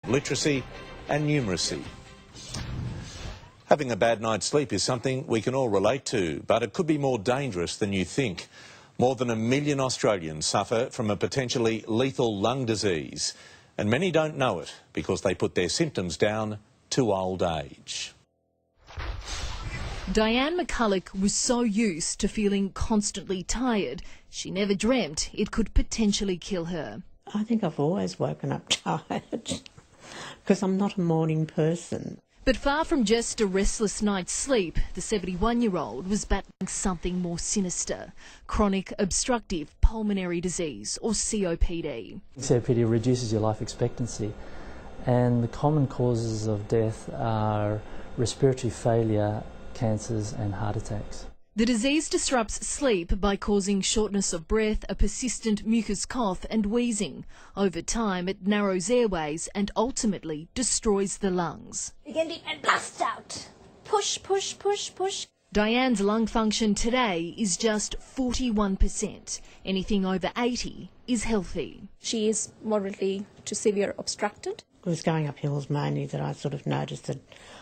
literacy and numeracy. Having a bad night's sleep is something we can all relate to, but it could be more dangerous than you think. More than 1 million Australians suffer from a potentially lethal lung disease, and many don't know it because they put their symptoms down to old age. Diane McCulloch was so used to feeling constantly tired, she never dreamt it could potentially kill her. I think I've always woken up tired because I'm not a morning person. But far from just a restless night's sleep, the 71-year-old was battling something more sinister: chronic obstructive pulmonary disease, or COPD. COPD reduces your life expectancy, and the common causes of death are respiratory failure, cancers and heart attacks. The disease disrupts sleep by causing shortness of breath, a persistent mucus cough and wheezing. Over time, it narrows airways and ultimately destroys the lungs. Begin deep and blast out. Push, push, push, push. Diane's lung function today is just 41%. Anything over 80 is healthy. She is moderately to severe obstructed. It was going up hills mainly that I sort of noticed that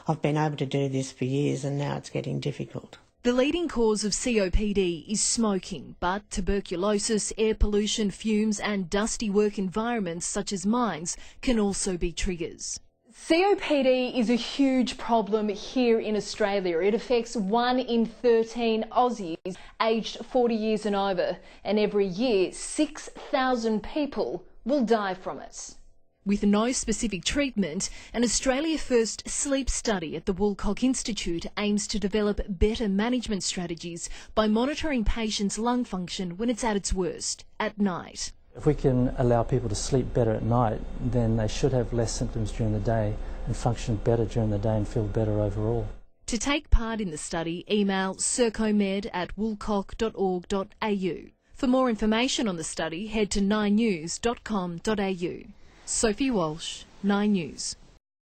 I've been able to do this for years and now it's getting difficult. The leading cause of COPD is smoking, but tuberculosis, air pollution, fumes and dusty work environments such as mines can also be triggers. COPD is a huge problem here in Australia. It affects 1 in 13 Aussies aged 40 years and over, and every year 6,000 people will die from it. With no specific treatment, an Australia-first sleep study at the Woolcock Institute aims to develop better management strategies by monitoring patients' lung function when it's at its worst, at night. If we can allow people to sleep better at night, then they should have less symptoms during the day and function better during the day and feel better overall. To take part in the study, email sercomed@woolcock.org.au. For more information on the study, head to 9news.com.au. Sophie Walsh, 9 News.